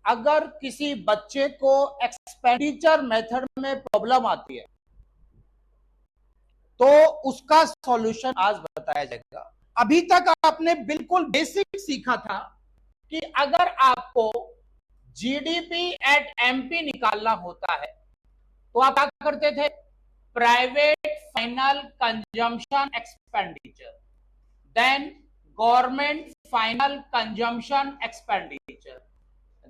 अगर किसी बच्चे को एक्सपेंडिचर मेथड में प्रॉब्लम आती है तो उसका सॉल्यूशन आज बताया जाएगा। अभी तक आपने बिल्कुल बेसिक सीखा था कि अगर आपको जीडीपी एट एमपी निकालना होता है तो आप क्या करते थे? Private final consumption expenditure, then government final consumption expenditure,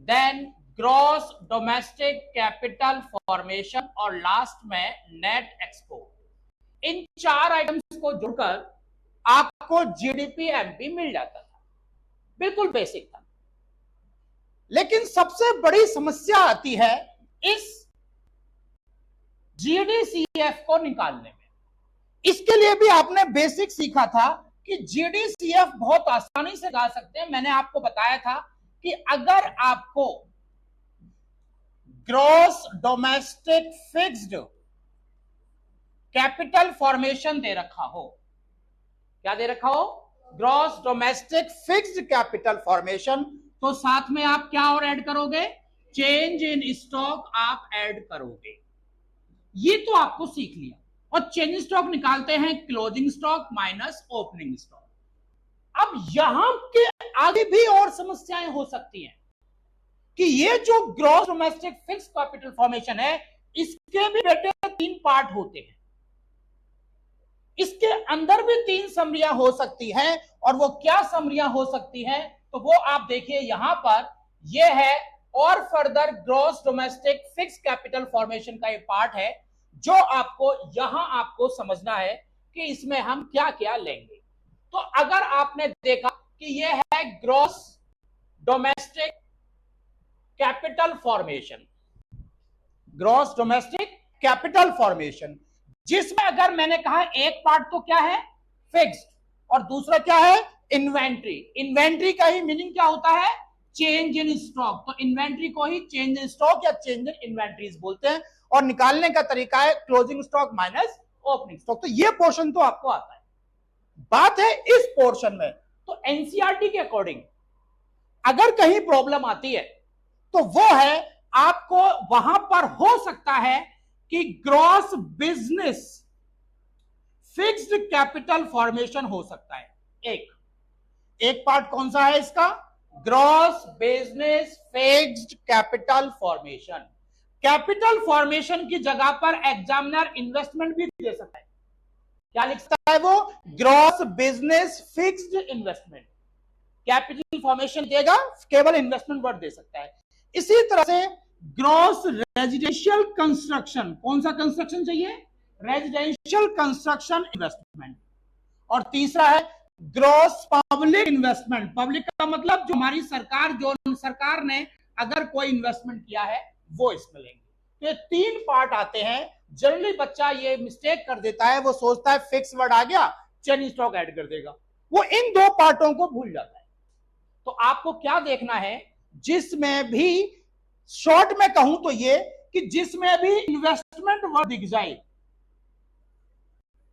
then gross domestic capital formation और लास्ट में नेट एक्सपोर्ट। इन 4 आइटम्स को जोड़कर आपको जीडीपी एमपी मिल जाता था। बिल्कुल बेसिक था। लेकिन सबसे बड़ी समस्या आती है इस जीडीसीएफ को निकालने में। इसके लिए भी आपने बेसिक सीखा था कि जीडीसीएफ बहुत आसानी से गा सकते हैं। मैंने आपको बताया था कि अगर आपको gross domestic fixed capital formation दे रखा हो, क्या दे रखा हो? Gross domestic fixed capital formation, तो साथ में आप क्या और ऐड करोगे? चेंज इन स्टॉक आप ऐड करोगे। ये तो आपको सीख लिया। और चेंज इन स्टॉक निकालते हैं closing stock minus opening stock. अब यहां के आगे भी और समस्याएं हो सकती हैं कि ये जो gross domestic fixed capital formation है, इसके भी बेटे 3 पार्ट होते हैं। इसके अंदर भी 3 समरियां हो सकती हैं। और वो क्या समरियां हो सकती हैं तो वो आप देखिए यहां पर। ये है और further gross domestic fixed capital formation का ये पार्ट है जो आपको यहां आपको समझना है कि इसमें हम क्या क्या लेंगे। तो अगर आपने देखा कि ये है gross domestic capital formation, gross domestic capital formation, जिसमें अगर मैंने कहा एक पार्ट तो क्या है? फिक्स्ड, और दूसरा क्या है? इन्वेंट्री। इन्वेंट्री का ही मीनिंग क्या होता है? Change in stock. तो इन्वेंट्री को ही चेंज इन स्टॉक या चेंज इन इन्वेंट्रीज बोलते हैं। और निकालने का तरीका है closing stock minus opening stock. तो ये पोर्शन तो आपको आता है। बात है इस पोर्शन में, तो एनसीईआरटी के अकॉर्डिंग अगर कहीं प्रॉब्लम आती है तो वो है आपको वहां पर हो सकता है कि gross business fixed capital formation हो सकता है। एक पार्ट कौन सा है इसका? Gross business fixed capital formation. Capital formation की जगह पर एग्जामिनर इन्वेस्टमेंट भी दे सकता है। क्या लिख सकता है वो? Gross business fixed investment. Capital formation देगा, केवल इन्वेस्टमेंट वर्ड दे सकता है। इसी तरह से ग्रॉस रेजिडेंशियल कंस्ट्रक्शन, कौन सा कंस्ट्रक्शन चाहिए? Residential construction investment. और तीसरा है ग्रॉस पब्लिक इन्वेस्टमेंट। पब्लिक का मतलब जो हमारी सरकार, जो सरकार ने अगर कोई इन्वेस्टमेंट किया है वो इसमें लेंगे। तो ये 3 पार्ट आते हैं। जनरली बच्चा ये मिस्टेक कर देता है, वो सोचता है फिक्स वर्ड आ गया चेन स्टॉक ऐड कर देगा, वो इन 2 पार्टों को भूल जाता है। तो आपको क्या देखना है? जिसमें भी शॉर्ट में कहूं तो ये कि जिसमें भी इन्वेस्टमेंट वर्ड दिख जाए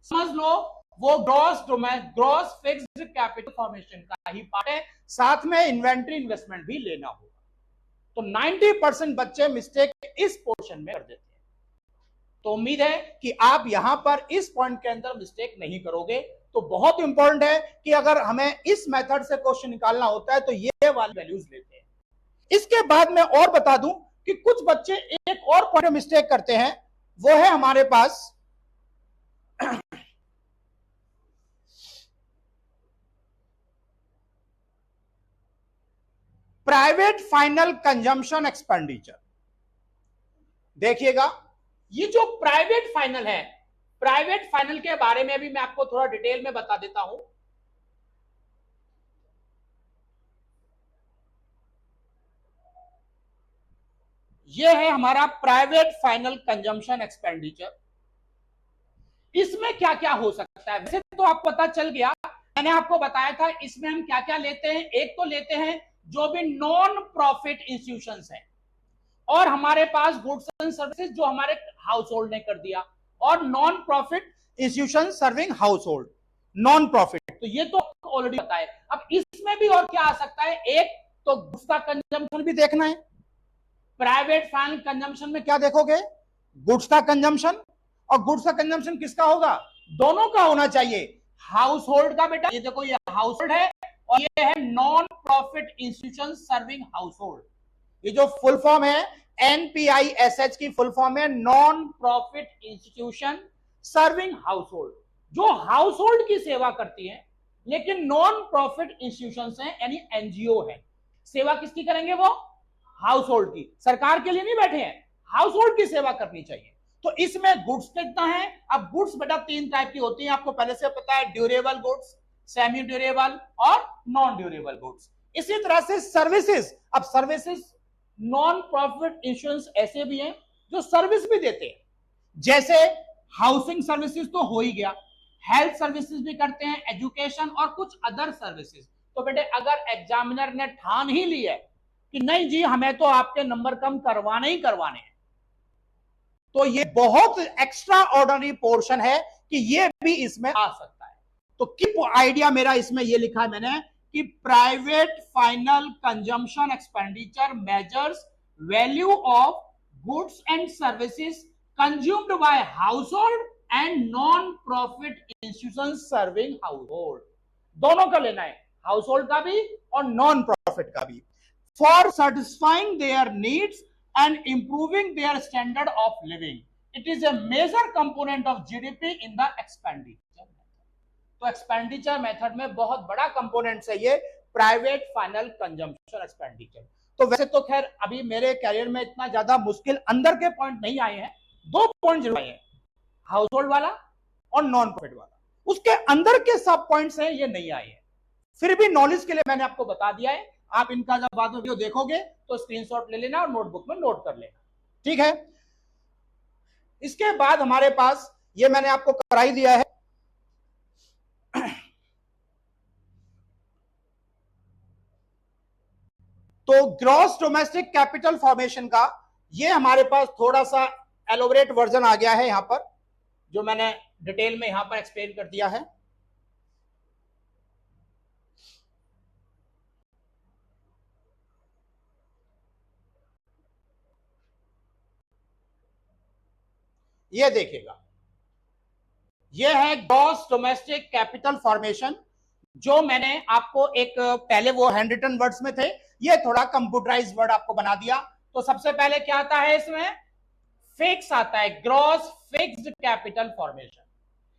समझ लो वो ग्रॉस फिक्स्ड कैपिटल फॉर्मेशन का ही पार्ट है। साथ में इन्वेंट्री इन्वेस्टमेंट भी लेना होगा। तो 90% बच्चे मिस्टेक इस पोर्शन में कर देते हैं। तो उम्मीद है कि आप यहां पर इस पॉइंट के अंदर मिस्टेक नहीं करोगे। तो बहुत इंपॉर्टेंट है कि अगर हमें इस मेथड से क्वेश्चन निकालना होता है तो ये वाली वैल्यूज लेते हैं। इसके बाद मैं और बता दूं कि कुछ बच्चे एक और पॉइंट में मिस्टेक करते हैं, वो है हमारे पास प्राइवेट फाइनल कंजम्पशन एक्सपेंडिचर। देखिएगा ये जो प्राइवेट फाइनल है, प्राइवेट फाइनल के बारे में भी मैं आपको थोड़ा डिटेल में बता देता हूं। यह है हमारा प्राइवेट फाइनल कंजम्पशन एक्सपेंडिचर। इसमें क्या क्या हो सकता है? वैसे तो आपको पता चल गया, मैंने आपको बताया था इसमें हम क्या क्या लेते हैं। एक तो लेते हैं जो भी नॉन प्रॉफिट इंस्टीट्यूशंस हैं, और हमारे पास गुड्स एंड सर्विसेज जो हमारे हाउस होल्ड ने कर दिया, और non profit institution serving house hold, non profit. तो ये तो ऑलरेडी पता है। अब इसमें भी और क्या आ सकता है? एक तो गुड्स का कंजम्पशन भी देखना है, प्राइवेट फाइनल कंजम्पशन में क्या देखोगे? गुड्स का कंजम्पशन, और गुड्स का कंजम्पशन किसका होगा? दोनों का होना चाहिए। हाउस होल्ड का बेटा, ये देखो ये हाउस होल्ड है और ये है non profit institution serving house hold. ये जो फुल फॉर्म है NPISH की फुल फॉर्म है non profit institution serving house hold, जो हाउस होल्ड की सेवा करती है लेकिन नॉन प्रॉफिट इंस्टीट्यूशन है, यानी NGO है। सेवा किसकी करेंगे? वो हाउस होल्ड की, सरकार के लिए नहीं बैठे हैं, हाउस होल्ड की सेवा करनी चाहिए। तो इसमें गुड्स कितना है? अब गुड्स बेटा 3 टाइप की होती हैं, आपको पहले से पता है, ड्यूरेबल गुड्स, सेमी ड्यूरेबल और नॉन ड्यूरेबल गुड्स। इसी तरह से सर्विसेज, अब सर्विसेज नॉन प्रॉफिट इंश्योरेंस ऐसे भी हैं जो सर्विस भी देते हैं, जैसे हाउसिंग सर्विसेज तो हो ही गया, हेल्थ सर्विसेज भी करते हैं, एजुकेशन और कुछ अदर सर्विसेज। तो बेटे अगर एग्जामिनर ने ठान ही ली है कि नहीं जी हमें तो आपके नंबर कम करवाने ही करवाने हैं, तो ये बहुत एक्स्ट्रा ऑर्डिनरी पोर्शन है कि ये भी इसमें आ सकता है। तो कीप आइडिया मेरा इसमें ये लिखा है मैंने कि private final consumption expenditure measures value of goods and services consumed by household and non profit institution serving household. दोनों का लेना है, हाउसहोल्ड का भी और नॉन प्रॉफिट का भी, for satisfying there needs and improving their standard of living. It is a major component of GDP in the expenditure method. तो एक्सपेंडिचर मेथड में बहुत बड़ा कंपोनेंट है ये प्राइवेट फाइनल कंजम्पशन एक्सपेंडिचर। तो वैसे तो खैर अभी मेरे कैरियर में इतना ज्यादा मुश्किल अंदर के पॉइंट नहीं आए हैं, 2 पॉइंट जरूर आए हैं, हाउस होल्ड वाला और नॉन प्रॉफिट वाला। उसके अंदर के सब पॉइंट्स हैं ये नहीं आए हैं, फिर भी नॉलेज के लिए मैंने आपको बता दिया है। आप इनका जब बाद में वीडियो देखोगे तो स्क्रीनशॉट ले लेना और नोटबुक में नोट कर लेना, ठीक है। इसके बाद हमारे पास ये मैंने आपको कराई दिया है, तो ग्रॉस डोमेस्टिक कैपिटल फॉर्मेशन का ये हमारे पास थोड़ा सा एलोबरेट वर्जन आ गया है यहां पर, जो मैंने डिटेल में यहां पर एक्सप्लेन कर दिया है। ये देखिएगा, ये है ग्रॉस डोमेस्टिक कैपिटल फॉर्मेशन, जो मैंने आपको एक पहले वो हैंड रिटन वर्ड्स में थे, ये थोड़ा कंप्यूटराइज वर्ड आपको बना दिया। तो सबसे पहले क्या आता है इसमें? फिक्स आता है, ग्रॉस फिक्स्ड कैपिटल फॉर्मेशन।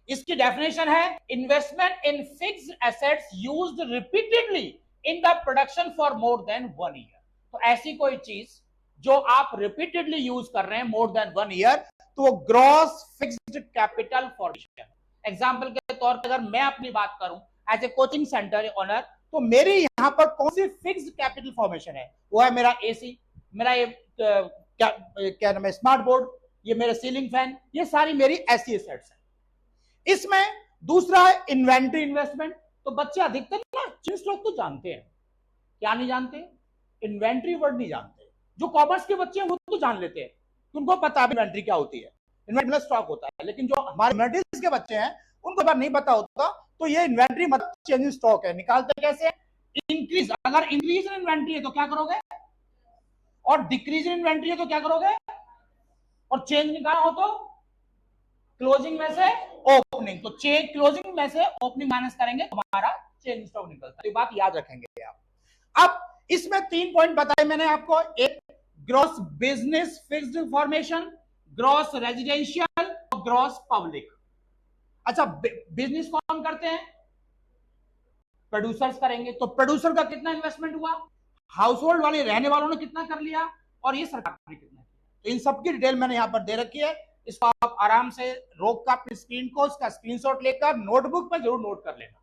इसकी डेफिनेशन है investment in fixed assets used repeatedly in the production for more than 1 year. तो ऐसी कोई चीज जो आप रिपीटेडली यूज कर रहे हैं मोर देन 1 ईयर, तो वो gross fixed capital formation. Example के तौर पर अगर मैं अपनी बात करूं as a coaching centre owner, तो मेरी यहां पर कौन सी फिक्स्ड कैपिटल फॉर्मेशन है? वो है मेरा एसी, मेरा ये क्या नाम है, स्मार्ट बोर्ड, ये मेरे सीलिंग फैन, ये सारी मेरी ऐसी एसेट्स है। इसमें दूसरा है इन्वेंट्री इन्वेस्टमेंट। तो बच्चे अधिकतर ना चीज लोग तो जानते हैं, क्या नहीं जानते? इन्वेंट्री वर्ड नहीं जानते। जो कॉमर्स के बच्चे हैं वो तो जान लेते हैं, उनको पता है इन्वेंट्री क्या होती है, इन्वेंट्री स्टॉक होता है, लेकिन जो हमारे ह्यूमैनिटीज के बच्चे हैं उनको बात नहीं पता होता। तो ये इन्वेंट्री मतलब चेंज इन स्टॉक है। निकालते कैसे? इंक्रीज, अगर इंक्रीज इन इन्वेंट्री है तो क्या करोगे, और डिक्रीज इन इन्वेंट्री है तो क्या करोगे, और चेंज निकालना हो तो क्लोजिंग में से ओपनिंग, तो चेंज क्लोजिंग में से ओपनिंग माइनस करेंगे तो हमारा चेंज स्टॉक निकलता है। ये बात याद रखेंगे आप। अब इसमें 3 पॉइंट बताए मैंने आपको, एक gross business fixed formation, gross residential और ग्रॉस पब्लिक। अच्छा, बिजनेस कौन करते हैं? प्रोड्यूसर्स करेंगे। तो प्रोड्यूसर का कितना इन्वेस्टमेंट हुआ, हाउस होल्ड वाले रहने वालों ने कितना कर लिया, और ये सरकार ने कितना किया। तो इन सबकी डिटेल मैंने यहां पर दे रखी है। इसको आप आराम से रोक कर अपनी स्क्रीन को इसका स्क्रीनशॉट लेकर नोटबुक पर जरूर नोट कर लेना।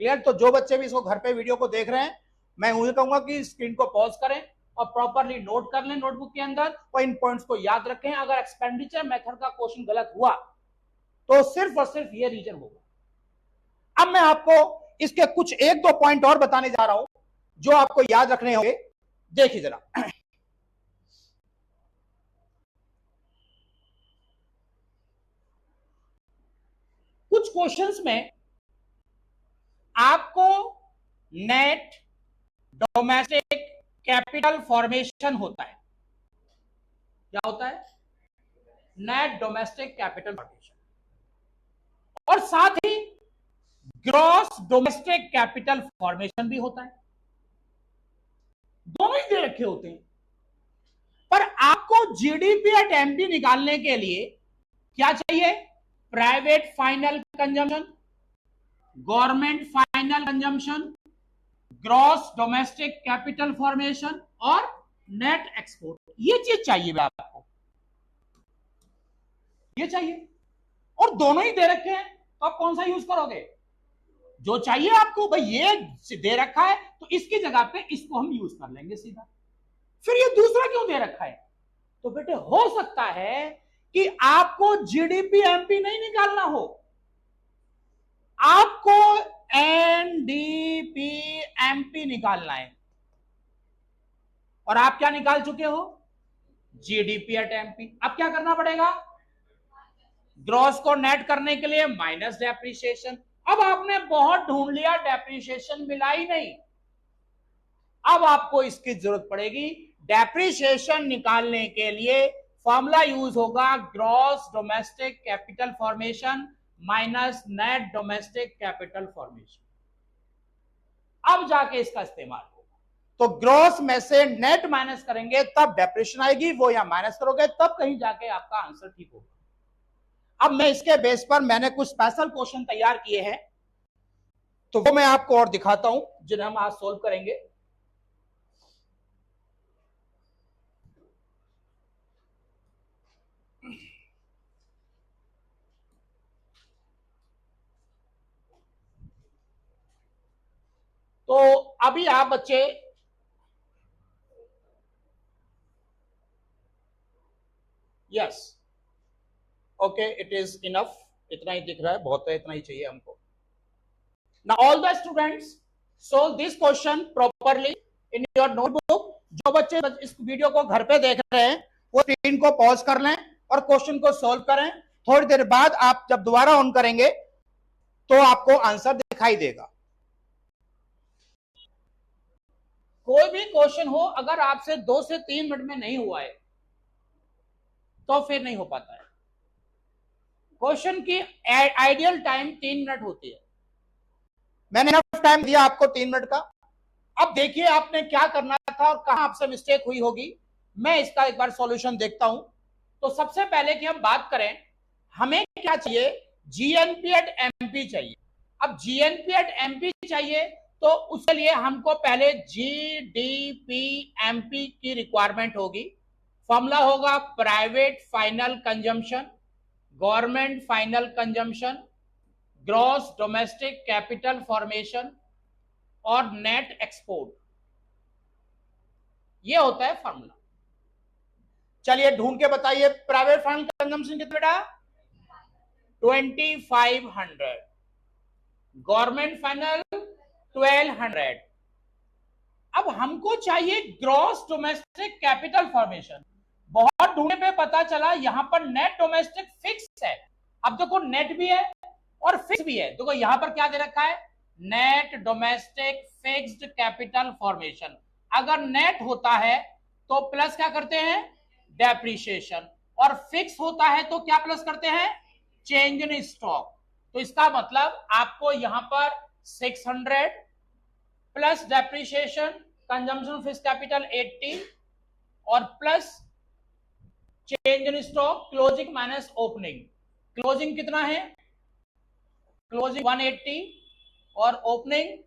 क्लियर? तो जो बच्चे भी इसको घर पे वीडियो को देख रहे हैं, मैं उन्हें कहूंगा कि स्क्रीन को पॉज करें और प्रॉपरली नोट कर लें नोटबुक के अंदर, और इन पॉइंट्स को याद रखें। अगर एक्सपेंडिचर मेथड का क्वेश्चन गलत हुआ तो सिर्फ और सिर्फ ये रीजन होगा। अब मैं आपको इसके कुछ 1-2 पॉइंट और बताने जा रहा हूं जो आपको याद रखने होंगे। देखिए जरा, कुछ क्वेश्चंस में आपको नेट डोमेस्टिक कैपिटल फॉर्मेशन होता है, क्या होता है? नेट डोमेस्टिक कैपिटल फॉर्मेशन, और साथ ही ग्रॉस डोमेस्टिक कैपिटल फॉर्मेशन भी होता है। दोनों ही दे रखे होते हैं, पर आपको जीडीपी एट एमपी निकालने के लिए क्या चाहिए? Private final consumption, government final consumption, gross domestic capital formation और नेट एक्सपोर्ट। ये चीज चाहिए आपको, ये चाहिए, और दोनों ही दे रखे हैं, तो आप कौन सा यूज करोगे? जो चाहिए आपको, भाई ये दे रखा है तो इसकी जगह पे इसको हम यूज कर लेंगे सीधा। फिर ये दूसरा क्यों दे रखा है? तो बेटे हो सकता है कि आपको जीडीपी एमपी नहीं निकालना हो, आपको एनडीपी एमपी निकालना है, और आप क्या निकाल चुके हो? GDP at MP. अब क्या करना पड़ेगा? ग्रॉस को नेट करने के लिए माइनस डेप्रिसिएशन। अब आपने बहुत ढूंढ लिया, डेप्रिसिएशन मिला ही नहीं, अब आपको इसकी जरूरत पड़ेगी। डेप्रिसिएशन निकालने के लिए फॉर्मूला यूज होगा gross domestic capital formation minus net domestic capital formation. अब जाके इसका इस्तेमाल होगा। तो ग्रॉस में से नेट माइनस करेंगे तब डेप्रिसिएशन आएगी, वो या माइनस करोगे तब कहीं जाके आपका आंसर ठीक होगा। अब मैं इसके बेस पर मैंने कुछ स्पेशल क्वेश्चन तैयार किए हैं, तो वो मैं आपको और दिखाता हूं जिन्हें हम आज सोल्व करेंगे। तो अभी आप बच्चे yes, okay, it is enough, इतना ही दिख रहा है, बहुत है, इतना ही चाहिए हमको। Now all the students solve this question properly in your notebook. जो बच्चे इस वीडियो को घर पे देख रहे हैं वो स्क्रीन को पॉज कर लें और क्वेश्चन को सॉल्व करें। थोड़ी देर बाद आप जब दोबारा ऑन करेंगे तो आपको आंसर दिखाई देगा। कोई भी क्वेश्चन हो, अगर आपसे 2 से 3 मिनट में नहीं हुआ है तो फिर नहीं हो पाता है। क्वेश्चन की आइडियल टाइम 3 मिनट होती है, मैंने इनफ टाइम दिया आपको 3 मिनट का। अब देखिए आपने क्या करना था और कहां आपसे मिस्टेक हुई होगी, मैं इसका एक बार सॉल्यूशन देखता हूं। तो सबसे पहले कि हम बात करें, हमें क्या चाहिए? जीएनपी एट एमपी चाहिए। अब जीएनपी एट एमपी चाहिए तो उसके लिए हमको पहले जीडीपी एमपी की रिक्वायरमेंट होगी। फॉर्मूला होगा private final consumption, government final consumption, gross domestic capital formation और नेट एक्सपोर्ट। ये होता है फॉर्मूला। चलिए ढूंढ के बताइए, प्राइवेट फाइनल कंजम्पशन कितना बेटा? 2500, गवर्नमेंट फाइनल 1200। अब हमको चाहिए ग्रॉस डोमेस्टिक कैपिटल फॉर्मेशन। बहुत ढूंढने पे पता चला यहां पर नेट डोमेस्टिक फिक्स है। अब देखो नेट भी है और फिक्स भी है। देखो यहां पर क्या दे रखा है? Net domestic fixed capital formation. अगर नेट होता है तो प्लस क्या करते हैं? डेप्रिसिएशन, और फिक्स होता है तो क्या प्लस करते हैं? Change in stock. तो इसका मतलब आपको यहां पर 600 plus depreciation, consumption fix capital 80 और plus change in stock, closing minus opening. Closing कितना है? क्लोजिंग 180 और ओपनिंग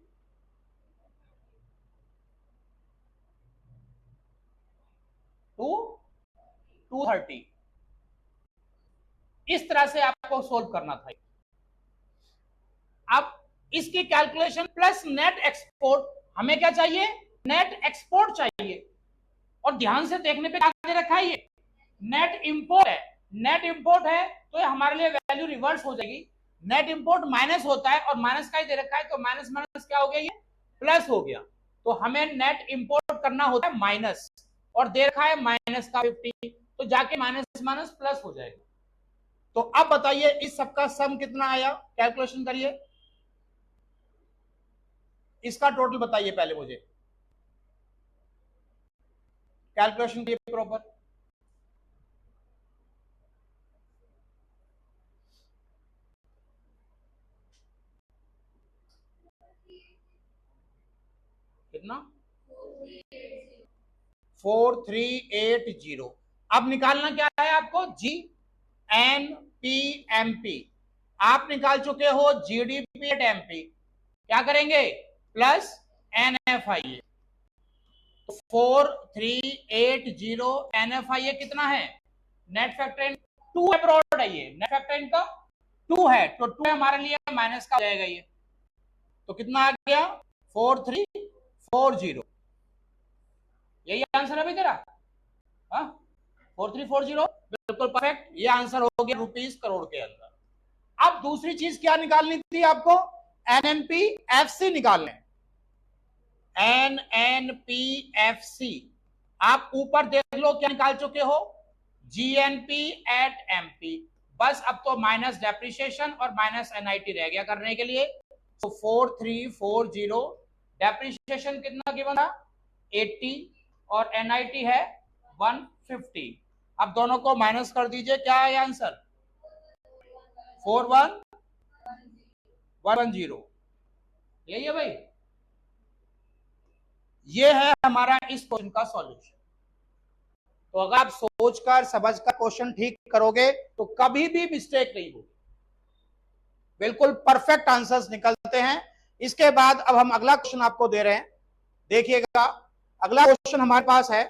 230। इस तरह से आपको सोल्व करना था। अब इसकी कैलकुलेशन प्लस नेट एक्सपोर्ट, हमें क्या चाहिए? नेट एक्सपोर्ट चाहिए। और ध्यान से देखने पे क्या दे रखा है? ये नेट इंपोर्ट है। नेट इंपोर्ट है तो ये हमारे लिए वैल्यू रिवर्स हो जाएगी। नेट इंपोर्ट माइनस होता है और माइनस का ही दे रखा है, तो माइनस माइनस क्या हो गया? ये प्लस हो गया। तो हमें नेट इंपोर्ट करना होता है माइनस, और दे रखा है माइनस का 50, तो जाके माइनस माइनस प्लस हो जाएगा। तो अब बताइए इस सबका सम कितना आया? कैलकुलेशन करिए, इसका टोटल बताइए पहले मुझे, कैलकुलेशन किए प्रॉपर। कितना 4380। अब निकालना क्या है आपको, GNPMP। आप निकाल चुके हो GDP एट MP, क्या करेंगे प्लस NFIA। 4380 NFIA कितना है, नेट फैक्टर 2 अब्रॉड है, ये नेट फैक्टर इनकम 2 है, तो 2 हमारे लिए माइनस का हो जाएगा ये, तो कितना आ गया 4340। यही आंसर है भाई तेरा, हाँ 4340 बिल्कुल परफेक्ट, ये आंसर हो गया रुपीस करोड़ के अंदर। अब दूसरी चीज क्या निकालनी थी आपको, NNPFC निकालने। NNPFC आप ऊपर देख लो क्या निकाल चुके हो, GNP एट MP। बस अब तो माइनस डेप्रिसिएशन और माइनस NIT रह गया करने के लिए। तो 4340 डेप्रिसिएशन कितना गिवन था 80 और NIT है 150। अब दोनों को माइनस कर दीजिए, क्या है आंसर 41110। यही है भाई, ये है हमारा इस क्वेश्चन का सॉल्यूशन। तो अगर आप सोचकर समझकर क्वेश्चन ठीक करोगे तो कभी भी मिस्टेक नहीं होगी, बिल्कुल परफेक्ट आंसर्स निकलते हैं। इसके बाद अब हम अगला क्वेश्चन आपको दे रहे हैं, देखिएगा अगला क्वेश्चन हमारे पास है,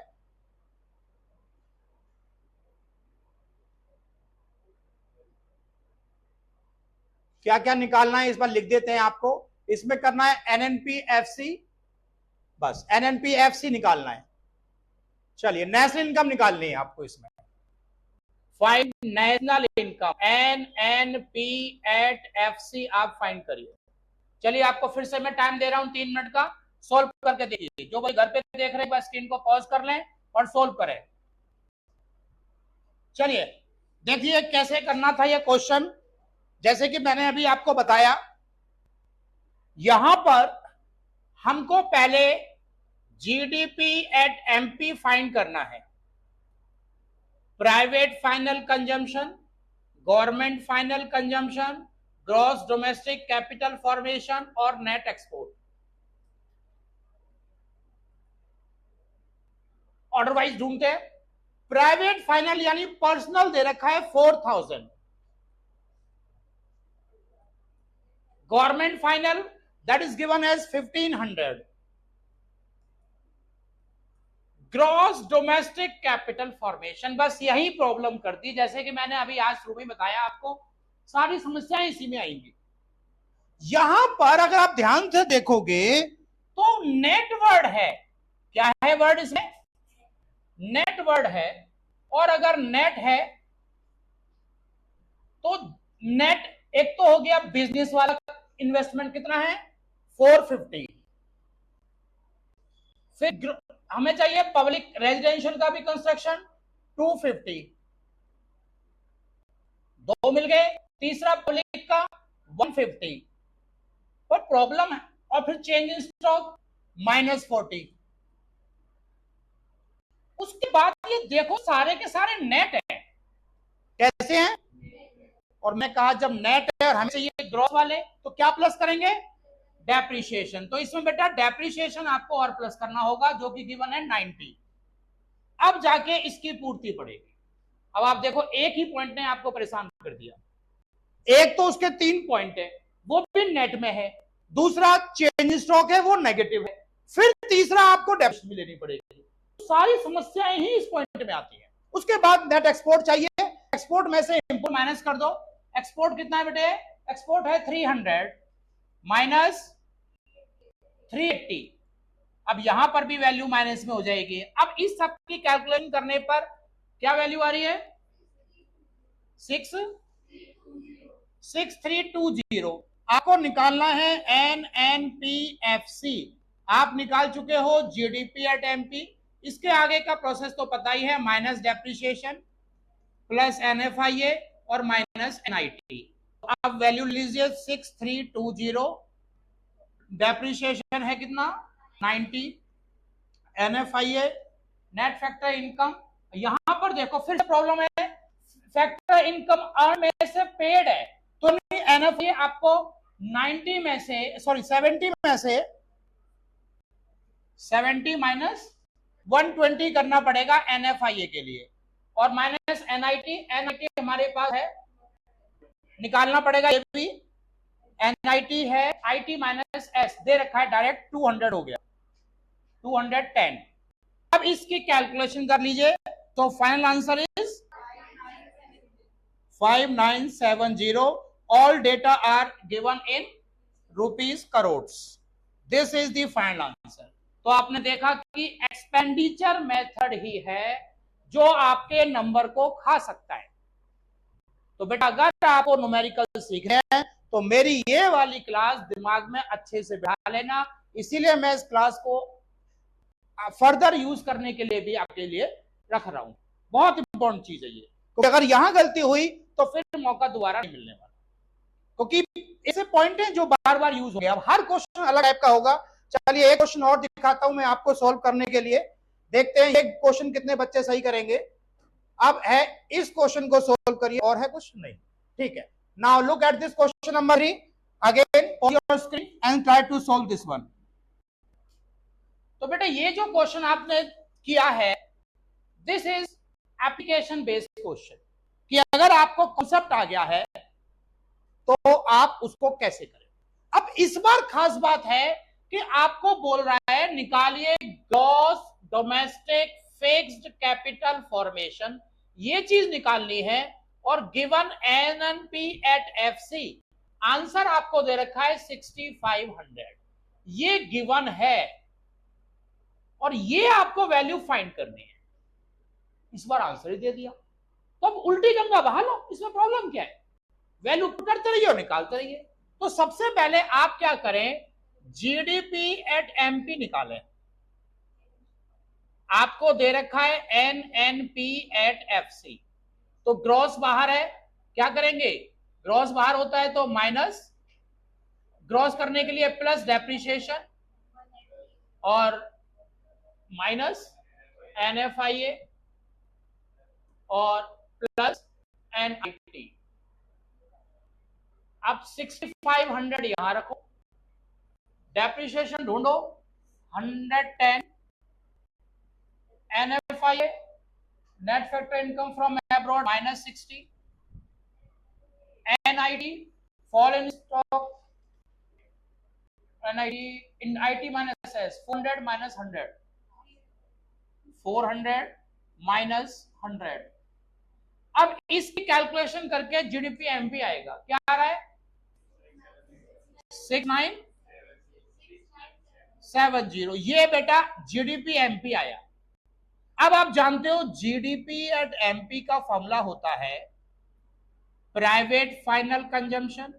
क्या क्या निकालना है इस बार लिख देते हैं आपको। इसमें करना है NNPFC, बस NNPFC निकालना है। चलिए नेशनल इनकम निकालनी है आपको, इसमें फाइंड नेशनल इनकम NNPFC आप फाइंड करिए। चलिए आपको फिर से मैं टाइम दे रहा हूं 3 मिनट का, सोल्व करके देखिए। जो भाई घर पे देख रहे हैं स्क्रीन को पॉज कर लें और सोल्व करें। चलिए देखिए कैसे करना था ये क्वेश्चन। जैसे कि मैंने अभी आपको बताया, यहां पर हमको पहले GDP एट MP फाइंड करना है, private final consumption, government final consumption, gross domestic capital formation और नेट एक्सपोर्ट। ऑर्डर वाइज ढूंढते हैं। प्राइवेट फाइनल यानी पर्सनल दे रखा है 4000, government final that is given as 1500, gross domestic capital formation. बस यही प्रॉब्लम करती, जैसे कि मैंने अभी आज शुरू में बताया आपको, सारी समस्याएं इसी में आएंगी। यहां पर अगर आप ध्यान से देखोगे तो नेट वर्ड है, क्या है वर्ड इसमें, नेट वर्ड है। और अगर नेट है तो नेट एक तो हो गया बिजनेस वाला इन्वेस्टमेंट कितना है 450, फिर हमें चाहिए पब्लिक रेजिडेंशियल का भी कंस्ट्रक्शन 250, 2 मिल गए। तीसरा पब्लिक का 150, पर प्रॉब्लम है। और फिर चेंज इन स्टॉक -40। उसके बाद ये देखो सारे के सारे नेट है, कैसे हैं। और मैं कहा जब नेट है और हमें चाहिए ग्रॉस वाले, तो क्या प्लस करेंगे डेप्रिसिएशन। तो इसमें बेटा डेप्रिसिएशन आपको और प्लस करना होगा, जो कि गिवन है 90। अब जाके इसकी पूर्ति पड़ेगी। अब आप देखो एक ही पॉइंट ने आपको परेशान कर दिया, एक तो उसके 3 पॉइंट है वो भी नेट में है, दूसरा चेंज स्टॉक है वो नेगेटिव है, फिर तीसरा आपको डेप्रिसिएशन भी लेनी पड़ेगी। सारी समस्याएं ही इस पॉइंट में आती है। उसके बाद नेट एक्सपोर्ट चाहिए, एक्सपोर्ट में से इंपोर्ट माइनस कर दो। एक्सपोर्ट कितना है बेटे, एक्सपोर्ट है 300 माइनस 380। अब यहां पर भी वैल्यू माइनस में हो जाएगी। अब इस सब की कैलकुलेशन करने पर क्या वैल्यू आ रही है 6320। आपको निकालना है NNPFC। आप निकाल चुके हो GDP एट MP। इसके आगे का प्रोसेस तो पता ही है, माइनस डेप्रिसिएशन प्लस NFIA और माइनस NIT। अब वैल्यू लीजिए 6320, डेप्रिसिएशन है कितना 90, NFIA नेट फैक्टर इनकम। यहां पर देखो फिर से प्रॉब्लम है, फैक्टर इनकम अर्न में से पेड है, तो नहीं NFIA आपको 90 में से, सॉरी 70 में से 70 माइनस 120 करना पड़ेगा NFIA के लिए, और माइनस NIT हमारे पास है, निकालना पड़ेगा ये भी। NIT है IT माइनस S दे रखा है, डायरेक्ट 200 हो गया, 210। अब इसकी कैलकुलेशन कर लीजिए, तो final answer is 5970। All data are given in rupees crores. This is the final answer. तो आपने देखा कि एक्सपेंडिचर मेथड ही है जो आपके नंबर को खा सकता है। तो बेटा अगर आपको न्यूमेरिकल सीखने हैं तो मेरी ये वाली क्लास दिमाग में अच्छे से बिठा लेना, इसीलिए मैं इस क्लास को फर्दर यूज करने के लिए भी आपके लिए रख रहा हूं। बहुत इंपॉर्टेंट चीज है ये, क्योंकि अगर यहां गलती हुई तो फिर मौका दोबारा नहीं मिलने वाला, क्योंकि ऐसे पॉइंट हैं जो बार बार यूज हो गए। अब हर क्वेश्चन अलग टाइप का होगा। चलिए एक क्वेश्चन और दिखाता हूं मैं आपको सोल्व करने के लिए, देखते हैं ये क्वेश्चन कितने बच्चे सही करेंगे। अब है इस क्वेश्चन को सोल्व करिए, और है कुछ नहीं, ठीक है। Now look at this question number 3 again on your screen and try to solve this one. तो बेटा ये जो क्वेश्चन आपने किया है, this is application based question, कि अगर आपको कॉन्सेप्ट आ गया है तो आप उसको कैसे करें। अब इस बार खास बात है कि आपको बोल रहा है निकालिए gross domestic fixed capital formation, ये चीज निकालनी है, और given NNP at FC answer आपको दे रखा है 6500, ये गिवन है, और ये आपको वैल्यू फाइंड करनी है। इस बार आंसर ही दे दिया, तो अब उल्टी गंगा बहा लो, इसमें प्रॉब्लम क्या है, वैल्यू करते रहिए और निकालते रहिए। तो सबसे पहले आप क्या करें, GDP एट MP निकालें। आपको दे रखा है NNP एट FC, तो ग्रॉस बाहर है, क्या करेंगे, ग्रॉस बाहर होता है तो माइनस, ग्रॉस करने के लिए प्लस डेप्रिसिएशन, और माइनस NFIA, और प्लस NIT। अब 6500 यहां रखो, डेप्रिसिएशन ढूंढो 110, NFIA net factor income from abroad minus 60, NIT fall in stock, IT minus S 400 minus 100, 400 minus 100। अब इसकी कैलकुलेशन करके GDP MP आएगा, क्या आ रहा है 6970, ये बेटा GDP MP आया। अब आप जानते हो GDP एट MP का फॉर्मूला होता है private final consumption,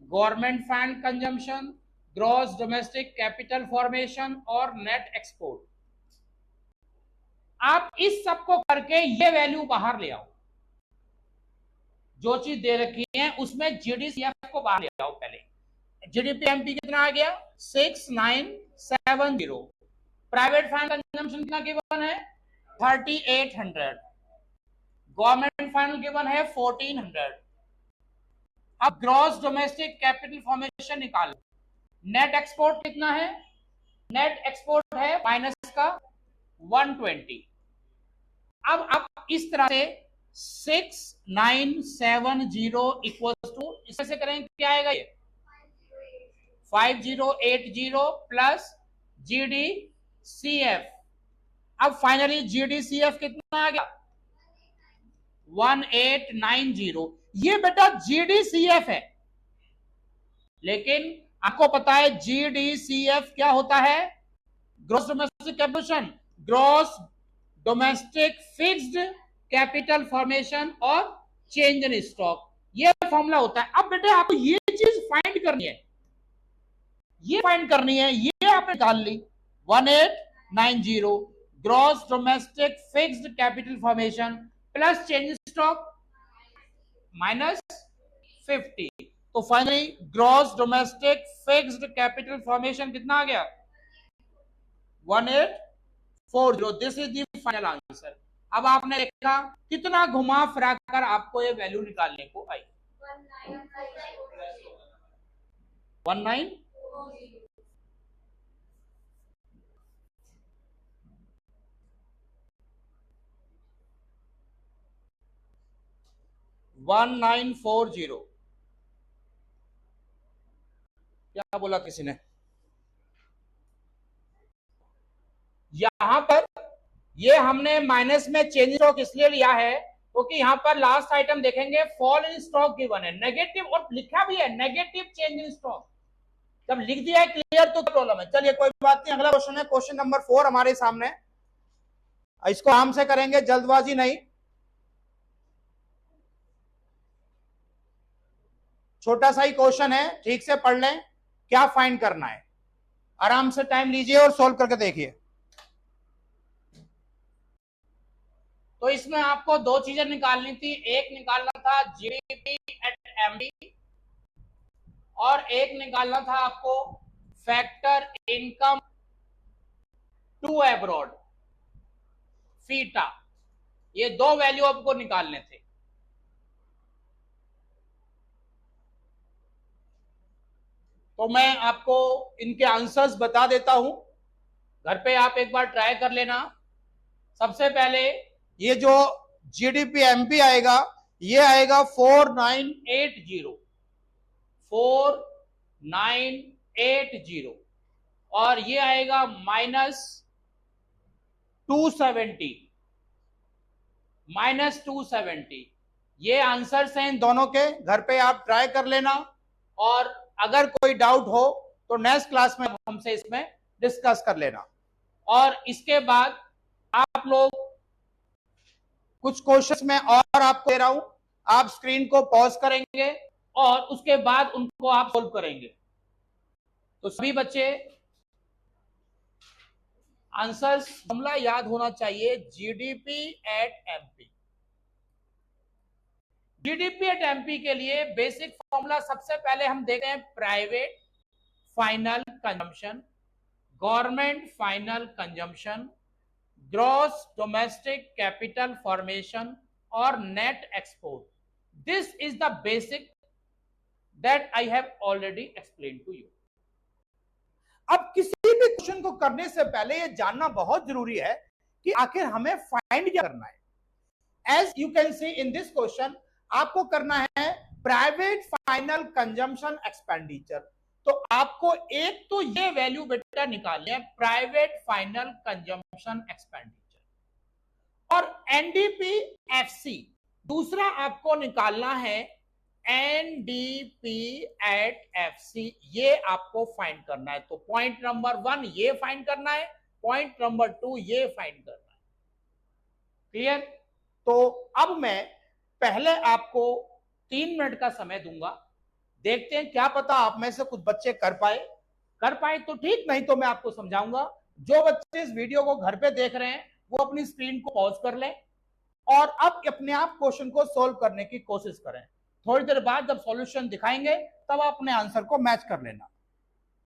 government final consumption, gross domestic capital formation और नेट एक्सपोर्ट। आप इस सब को करके ये वैल्यू बाहर ले आओ, जो चीज दे रखी है उसमें GDCF को बाहर ले आओ। पहले GDP MP कितना आ गया 6970, प्राइवेट फाइनल कंजम्पशन कितना गिवन है 3800, गवर्नमेंट फाइनल गिवन है 1400। अब ग्रॉस डोमेस्टिक कैपिटल फॉर्मेशन निकालो, नेट एक्सपोर्ट कितना है, नेट एक्सपोर्ट है माइनस का 120। अब आप इस तरह से 6970 इक्वल टू, इससे करेंगे क्या आएगा, ये 5080 प्लस GDCF। अब फाइनली GDCF कितना आ गया 1890। ये बेटा GDCF है, लेकिन आपको पता है GDCF क्या होता है, gross domestic capital, gross domestic fixed capital formation और चेंज इन स्टॉक, ये फॉर्मूला होता है। अब बेटे आपको ये चीज फाइंड करनी है, ये फाइंड करनी है, ये आपने निकाल ली 1890 gross domestic fixed capital formation plus change stock minus 50। तो finally gross domestic fixed capital formation कितना आ गया 1840। This is the final answer. अब आपने देखा कितना घुमा फिरा कर आपको ये वैल्यू निकालने को आई। 19 1940। क्या बोला किसी ने? यहां पर ये हमने माइनस में चेंज स्टॉक इसलिए लिया है क्योंकि यहां पर लास्ट आइटम देखेंगे फॉल इन स्टॉक गिवन है, नेगेटिव, और लिखा भी है नेगेटिव चेंज इन स्टॉक। जब लिख दिया है क्लियर तो प्रॉब्लम है। चलिए कोई बात नहीं, अगला क्वेश्चन है क्वेश्चन नंबर 4 हमारे सामने। इसको आराम से करेंगे, जल्दबाजी नहीं, छोटा सा ही क्वेश्चन है, ठीक से पढ़ लें। क्या फाइंड करना है, आराम से टाइम लीजिए और सोल्व करके देखिए। तो इसमें आपको दो चीजें निकालनी थी, एक निकालना था जीडीपी एट एमपी और एक निकालना था आपको फैक्टर इनकम टू अब्रॉड फीटा। ये दो वैल्यू आपको निकालने थे। तो मैं आपको इनके आंसर्स बता देता हूं, घर पे आप एक बार ट्राई कर लेना। सबसे पहले ये जो जीडीपी एमपी आएगा, ये आएगा 4980 और ये आएगा -270। ये आंसर्स हैं इन दोनों के, घर पे आप ट्राई कर लेना और अगर कोई डाउट हो तो नेक्स्ट क्लास में हमसे इसमें डिस्कस कर लेना। और इसके बाद आप लोग कुछ क्वेश्चंस में और आपको दे रहा हूं, आप स्क्रीन को पॉज करेंगे और उसके बाद उनको आप सोल्व करेंगे। तो सभी बच्चे आंसर्स फॉर्मूला याद होना चाहिए, GDP at MP. GDP at MP के लिए बेसिक फॉर्मूला सबसे पहले हम देखते हैं private final consumption, government final consumption, gross domestic capital formation और net export. This is the basic that I have already explain to you. अब किसी भी क्वेश्चन को करने से पहले यह जानना बहुत जरूरी है कि आखिर हमें फाइंड क्या करना है। As you can see in this question आपको करना है प्राइवेट फाइनल कंजम्पशन एक्सपेंडिचर। तो आपको एक तो ये वैल्यू बेटा निकालनी है, प्राइवेट फाइनल कंजम्पशन एक्सपेंडिचर, और एनडीपी एफसी दूसरा आपको निकालना है एनडीपी एट एफसी। ये आपको फाइंड करना है। तो पॉइंट नंबर 1 ये फाइंड करना है, पॉइंट नंबर 2 ये फाइंड करना है। क्लियर? तो अब मैं पहले आपको 3 मिनट का समय दूंगा, देखते हैं क्या पता आप में से कुछ बच्चे कर पाए तो ठीक, नहीं तो मैं आपको समझाऊंगा। जो बच्चे इस वीडियो को घर पे देख रहे हैं वो अपनी स्क्रीन को पॉज कर लें और अब अपने आप क्वेश्चन को सोल्व करने की कोशिश करें। थोड़ी देर बाद जब सॉल्यूशन दिखाएंगे तब अपने आंसर को मैच कर लेना।